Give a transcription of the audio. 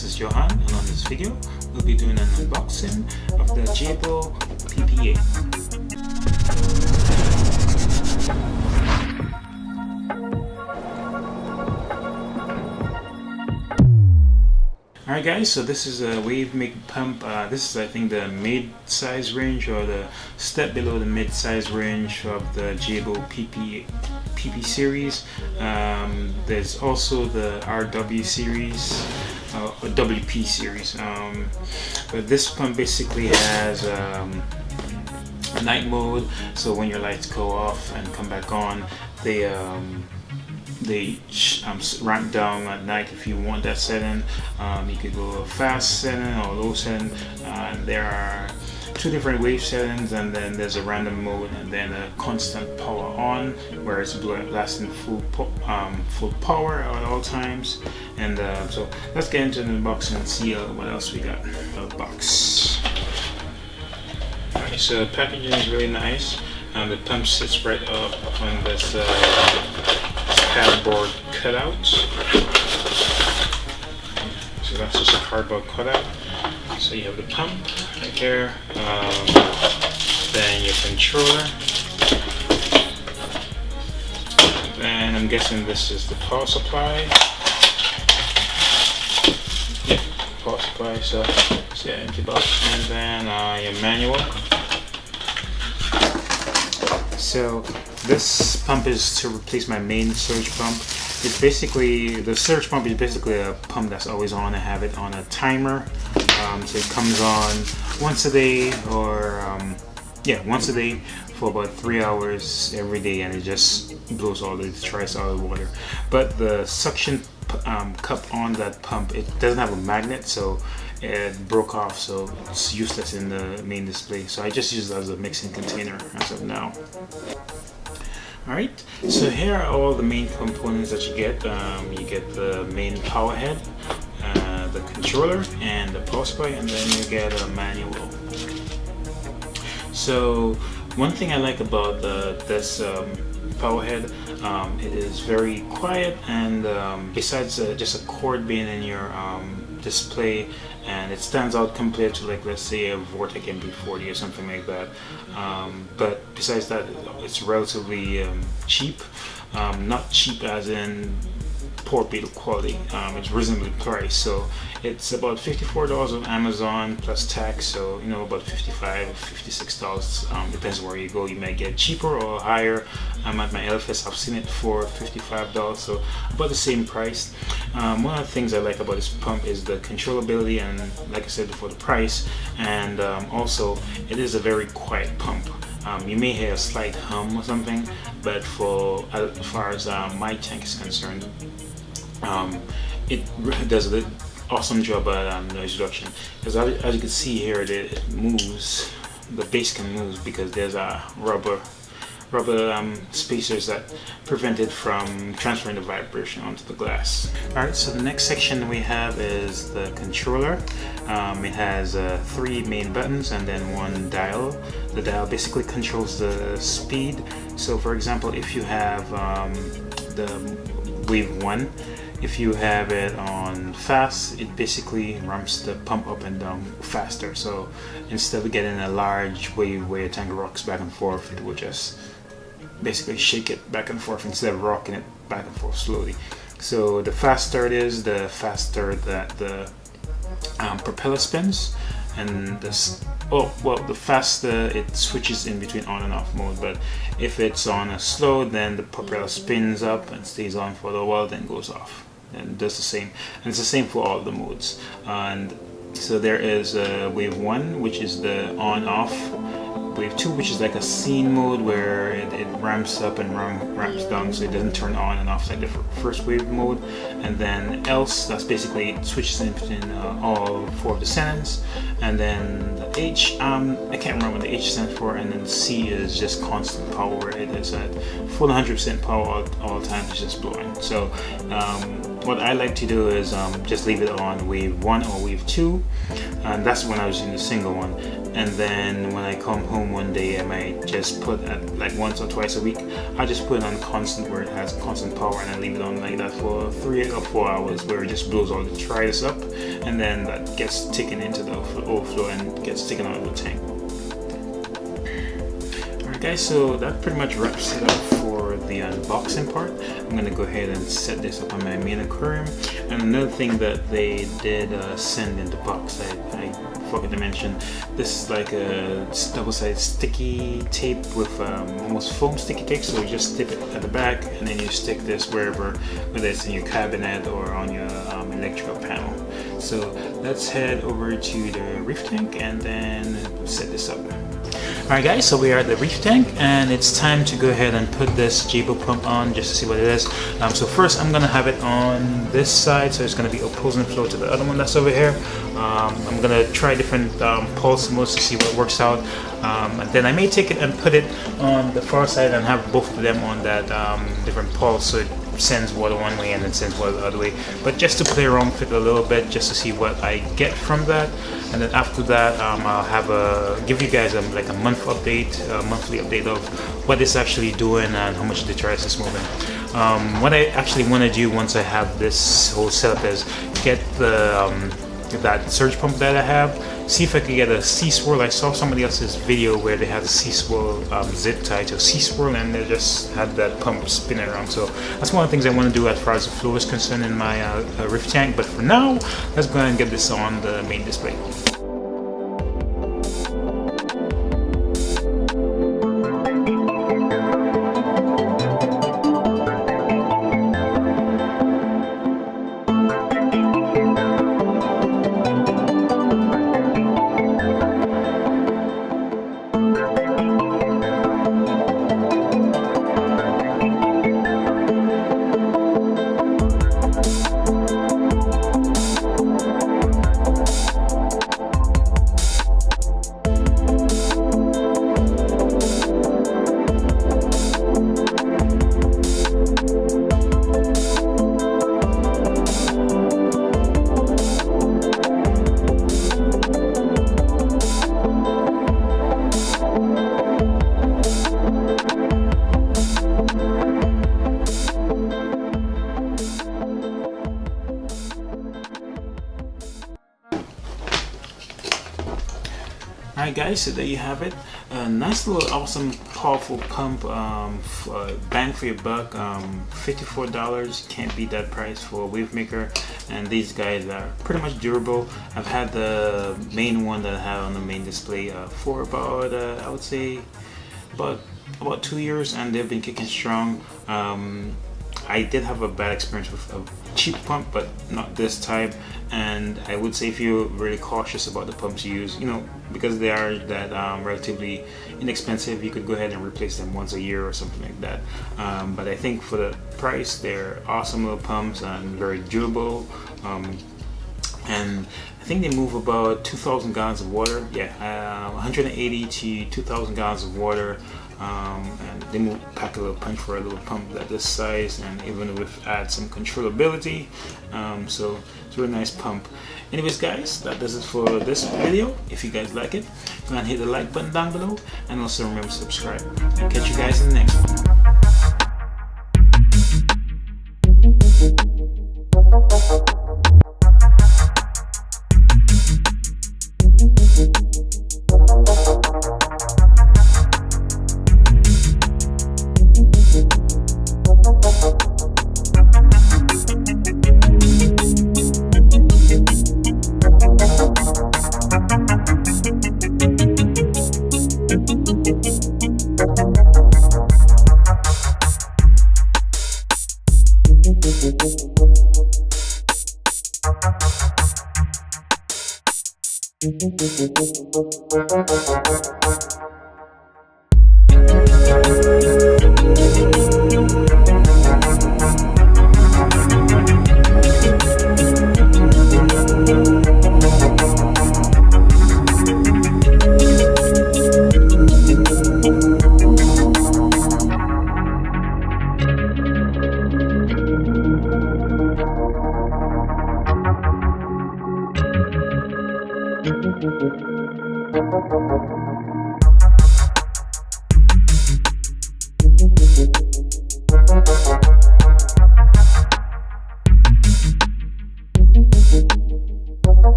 this is Johan, and on this video we'll be doing an unboxing of the Jebao PP8. Alright guys, so this is a wave make pump. This is I think the mid-size range or the step below the mid-size range of the Jebao PP series. There's also the RW series or WP series, but this pump basically has a night mode, so when your lights go off and come back on, they ramp down at night. If you want that setting, you could go fast setting or low setting, and there are two different wave settings, and then there's a random mode, and then a constant power on where it's blasting full power at all times. And so let's get into the unboxing and see what else we got in the box. Alright, so the packaging is really nice. The pump sits right up on this cardboard cutout. So that's just a cardboard cutout. So you have the pump right here, then your controller, and I'm guessing this is the power supply. Yeah, power supply. So yeah, empty box, and then your manual. So this pump is to replace my main surge pump. It's basically, the surge pump is basically a pump that's always on. I have it on a timer, so it comes on once a day, or once a day for about 3 hours every day, and it just blows all the tri-solid water. But the suction cup on that pump, it doesn't have a magnet, so it broke off, so it's useless in the main display. So I just use it as a mixing container as of now. Alright, so here are all the main components that you get. You get the main power head, the controller, and the power supply, and then you get a manual. So one thing I like about this power head, it is very quiet, and besides just a cord being in your display, and it stands out compared to, like, let's say a Vortec MP40 or something like that, but besides that, it's relatively cheap. Not cheap as in poor build quality, it's reasonably priced. So it's about $54 on Amazon plus tax, so you know, about $55 or $56. Depends where you go, you might get cheaper or higher. At my LFS, I've seen it for $55, so about the same price. One of the things I like about this pump is the controllability, and like I said before, the price, and also it is a very quiet pump. You may hear a slight hum or something, but as far as my tank is concerned, it does an awesome job at noise reduction. Because as you can see here, it moves, the base can move because there's a rubber spacers that prevent it from transferring the vibration onto the glass. Alright, so the next section we have is the controller. It has 3 main buttons and then 1 dial. The dial basically controls the speed. So for example, if you have the wave 1, if you have it on fast, it basically ramps the pump up and down faster. So instead of getting a large wave where your tank rocks back and forth, it will just basically shake it back and forth instead of rocking it back and forth slowly. So the faster it is, the faster that the propeller spins, and the faster it switches in between on and off mode. But if it's on a slow, then the propeller spins up and stays on for a little while, then goes off, and does the same. And it's the same for all the modes. And so there is wave 1, which is the on-off. Wave 2, which is like a scene mode where it ramps up and ramps down, so it doesn't turn on and off like the first wave mode. And then else, that's basically it switches in between all 4 of the settings. And then the H, I can't remember what the H stands for, and then C is just constant power, where it is at full 100% power all times, it's just blowing. So what I like to do is just leave it on wave 1 or wave 2, and that's when I was using the single one. And then when I come home one day, I might just put at like once or twice a week, I just put it on constant where it has constant power, and I leave it on like that for 3 or 4 hours, where it just blows all the dryness up, and then that gets taken into the overflow and gets taken out of the tank. Alright guys, so that pretty much wraps it up for the unboxing part. I'm gonna go ahead and set this up on my main aquarium. And another thing that they did send in the box, I forgot to mention, this is like a double-sided sticky tape with almost foam sticky tape. So you just tip it at the back, and then you stick this wherever, whether it's in your cabinet or on your electrical panel. So let's head over to the reef tank and then set this up. Alright guys, so we are at the reef tank, and it's time to go ahead and put this Jebao pump on just to see what it is. So first I'm going to have it on this side, so it's going to be opposing flow to the other one that's over here. I'm going to try different pulse modes to see what works out, and then I may take it and put it on the far side and have both of them on that different pulse, so it sends water one way and then sends water the other way. But just to play around with it a little bit, just to see what I get from that. And then after that, I'll have give you guys like a monthly update of what it's actually doing and how much the trials is moving. What I actually want to do once I have this whole setup is get the that surge pump that I have, see if I can get a C-swirl. I saw somebody else's video where they had a C-swirl zip tied to a C-swirl, and they just had that pump spinning around. So that's one of the things I want to do as far as the flow is concerned in my reef tank. But for now, let's go ahead and get this on the main display. Alright guys, so there you have it. A nice little awesome powerful pump, bang for your buck. $54, can't beat that price for a wave maker, and these guys are pretty much durable. I've had the main one that I have on the main display for about I would say about 2 years, and they've been kicking strong. I did have a bad experience with a cheap pump, but not this type. And I would say if you're really cautious about the pumps you use, you know, because they are that relatively inexpensive, you could go ahead and replace them once a year or something like that. But I think for the price, they're awesome little pumps and very durable. And I think they move about 2,000 gallons of water. Yeah, 180 to 2,000 gallons of water. And they will pack a little punch for a little pump that this size, and even with add some controllability. So it's a really nice pump. Anyways guys, that does it for this video. If you guys like it, go ahead and hit the like button down below, and also remember to subscribe. I'll catch you guys in the next one.